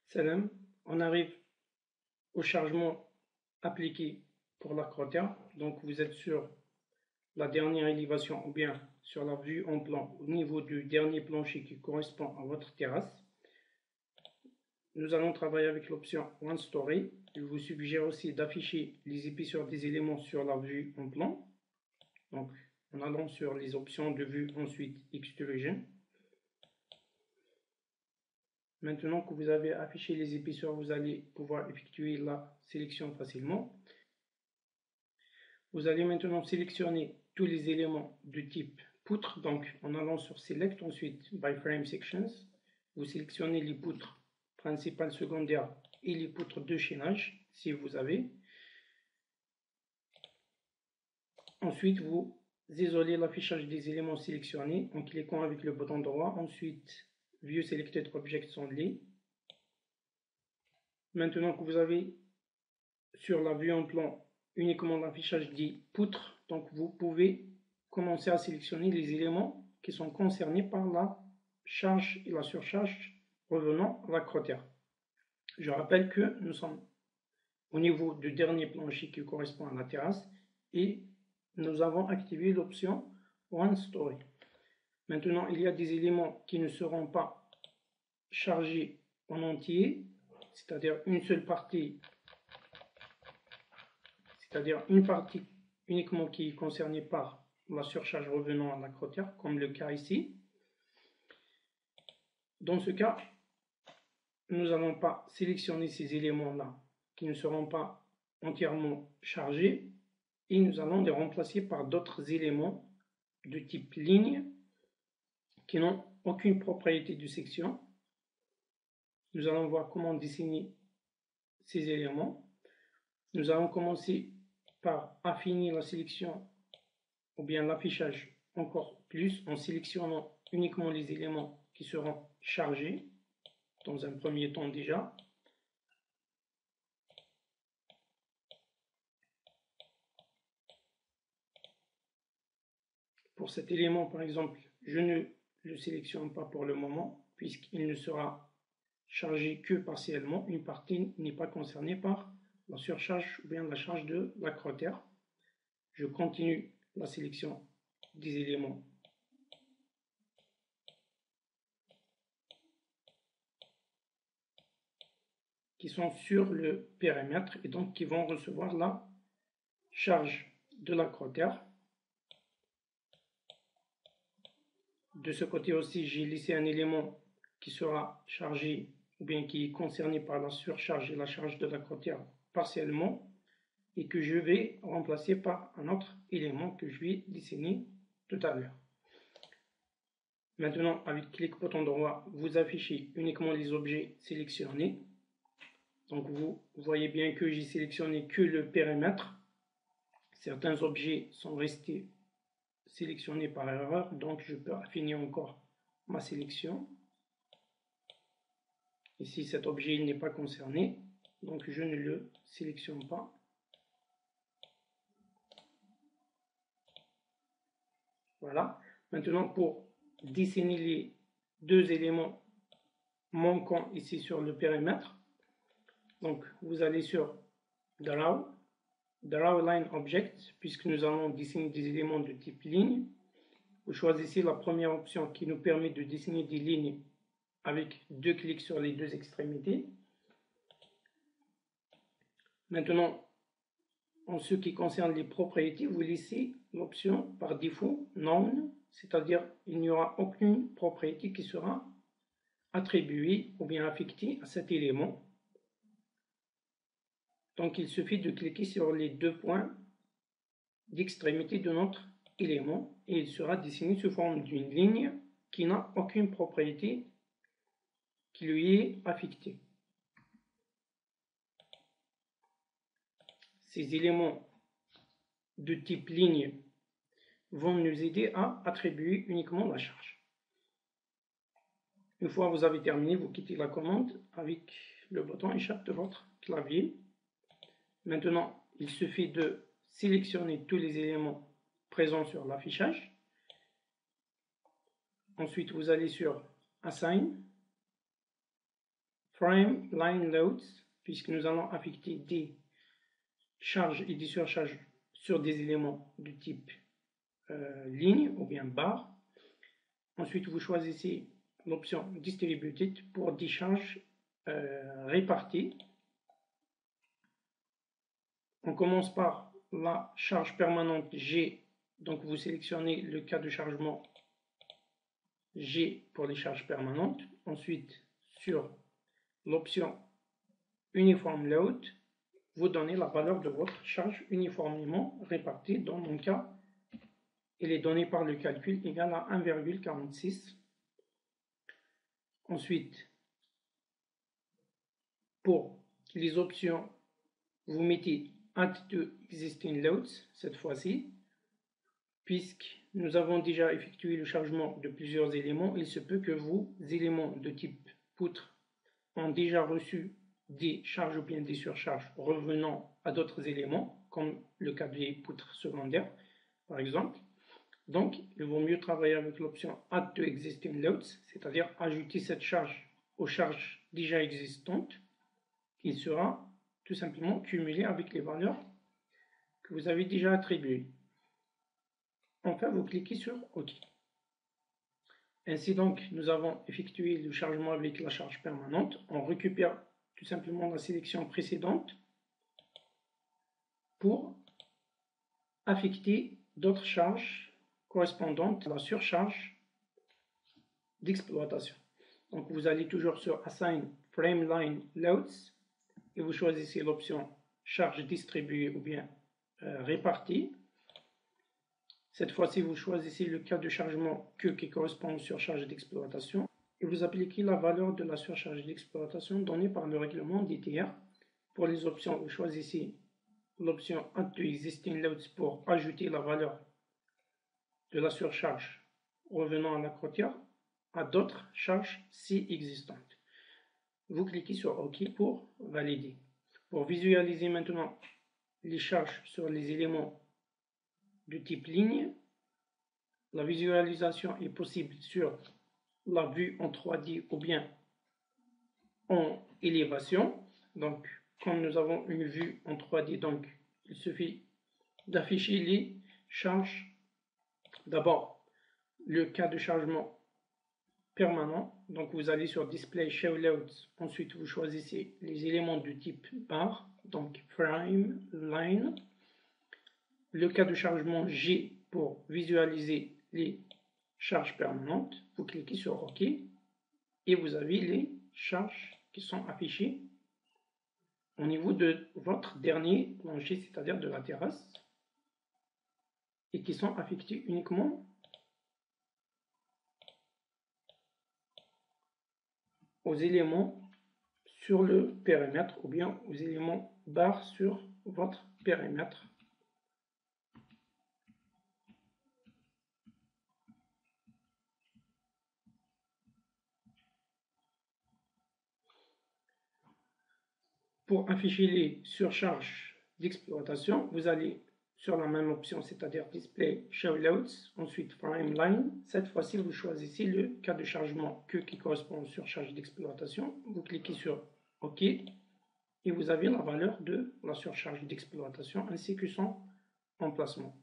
Salam, on arrive au chargement appliqué pour la crottère. Donc vous êtes sur la dernière élévation ou bien sur la vue en plan au niveau du dernier plancher qui correspond à votre terrasse. Nous allons travailler avec l'option One Story. Je vous suggère aussi d'afficher les épaisseurs des éléments sur la vue en plan. Donc en allant sur les options de vue, ensuite Extrusion. Maintenant que vous avez affiché les épaisseurs, vous allez pouvoir effectuer la sélection facilement. Vous allez maintenant sélectionner tous les éléments de type poutre. Donc en allant sur Select, ensuite By Frame Sections, vous sélectionnez les poutres principales, secondaires et les poutres de chaînage si vous avez. Ensuite, vous isolez l'affichage des éléments sélectionnés en cliquant avec le bouton droit. Ensuite, View Selected Objects Only. Maintenant que vous avez sur la vue en plan uniquement l'affichage des poutres, donc vous pouvez commencer à sélectionner les éléments qui sont concernés par la charge et la surcharge revenant à la crottère. Je rappelle que nous sommes au niveau du dernier plancher qui correspond à la terrasse et nous avons activé l'option One Story. Maintenant, il y a des éléments qui ne seront pas chargés en entier, c'est-à-dire une seule partie, c'est-à-dire une partie uniquement qui est concernée par la surcharge revenant à la crottère, comme le cas ici. Dans ce cas, nous n'allons pas sélectionner ces éléments-là qui ne seront pas entièrement chargés et nous allons les remplacer par d'autres éléments de type ligne qui n'ont aucune propriété de section. Nous allons voir comment dessiner ces éléments. Nous allons commencer par affiner la sélection ou bien l'affichage encore plus en sélectionnant uniquement les éléments qui seront chargés dans un premier temps déjà. Pour cet élément par exemple, je ne le sélectionne pas pour le moment puisqu'il ne sera chargé que partiellement, une partie n'est pas concernée par la surcharge ou bien la charge de la crottère. Je continue la sélection des éléments qui sont sur le périmètre et donc qui vont recevoir la charge de la crottère. De ce côté aussi, j'ai laissé un élément qui sera chargé ou bien qui est concerné par la surcharge et la charge de la crottère partiellement et que je vais remplacer par un autre élément que je vais dessiner tout à l'heure. Maintenant, avec clic bouton droit, vous affichez uniquement les objets sélectionnés. Donc vous voyez bien que j'ai sélectionné que le périmètre. Certains objets sont restés sélectionnés par erreur, donc je peux affiner encore ma sélection. Ici, cet objet n'est pas concerné, donc je ne le sélectionne pas. Voilà. Maintenant, pour dessiner les deux éléments manquants ici sur le périmètre, donc vous allez sur Draw Line Object, puisque nous allons dessiner des éléments de type ligne. Vous choisissez la première option qui nous permet de dessiner des lignes avec deux clics sur les deux extrémités. Maintenant, en ce qui concerne les propriétés, vous laissez l'option par défaut None, c'est-à-dire il n'y aura aucune propriété qui sera attribuée ou bien affectée à cet élément. Donc il suffit de cliquer sur les deux points d'extrémité de notre élément et il sera dessiné sous forme d'une ligne qui n'a aucune propriété qui lui est affectée. Ces éléments de type ligne vont nous aider à attribuer uniquement la charge. Une fois que vous avez terminé, vous quittez la commande avec le bouton échappe de votre clavier. Maintenant, il suffit de sélectionner tous les éléments présents sur l'affichage. Ensuite, vous allez sur Assign, frame line loads, puisque nous allons affecter des charges et des surcharges sur des éléments de type ligne ou bien barre. Ensuite, vous choisissez l'option Distributed pour des charges réparties. On commence par la charge permanente G, donc vous sélectionnez le cas de chargement G pour les charges permanentes. Ensuite, sur l'option Uniform Load, vous donnez la valeur de votre charge uniformément répartie. Dans mon cas, elle est donnée par le calcul égale à 1,46. Ensuite, pour les options, vous mettez Add to Existing Loads cette fois-ci. Puisque nous avons déjà effectué le chargement de plusieurs éléments, il se peut que vos éléments de type poutre ont déjà reçu des charges ou bien des surcharges revenant à d'autres éléments, comme le cas des poutres secondaires, par exemple. Donc, il vaut mieux travailler avec l'option Add to Existing Loads, c'est-à-dire ajouter cette charge aux charges déjà existantes, qui sera tout simplement cumulée avec les valeurs que vous avez déjà attribuées. Enfin, vous cliquez sur OK. Ainsi donc, nous avons effectué le chargement avec la charge permanente. On récupère tout simplement la sélection précédente pour affecter d'autres charges correspondantes à la surcharge d'exploitation. Donc, vous allez toujours sur Assign Frame Line Loads et vous choisissez l'option charge distribuée ou bien répartie. Cette fois-ci, vous choisissez le cas de chargement Q qui correspond aux surcharges d'exploitation et vous appliquez la valeur de la surcharge d'exploitation donnée par le règlement DTR. Pour les options, vous choisissez l'option Add to Existing Loads pour ajouter la valeur de la surcharge revenant à la crotière à d'autres charges si existantes. Vous cliquez sur OK pour valider. Pour visualiser maintenant les charges sur les éléments de type ligne, la visualisation est possible sur la vue en 3D ou bien en élévation. Donc, comme nous avons une vue en 3D, donc il suffit d'afficher les charges. D'abord, le cas de chargement permanent. Donc, vous allez sur Display Show Loads. Ensuite, vous choisissez les éléments de type barre, donc Frame, Line. Le cas de chargement G pour visualiser les charges permanentes. Vous cliquez sur OK et vous avez les charges qui sont affichées au niveau de votre dernier plancher, c'est-à-dire de la terrasse, et qui sont affectées uniquement aux éléments sur le périmètre ou bien aux éléments barres sur votre périmètre. Pour afficher les surcharges d'exploitation, vous allez sur la même option, c'est-à-dire Display Show Loads, ensuite Frame Line. Cette fois-ci, vous choisissez le cas de chargement Q qui correspond aux surcharges d'exploitation. Vous cliquez sur OK et vous avez la valeur de la surcharge d'exploitation ainsi que son emplacement.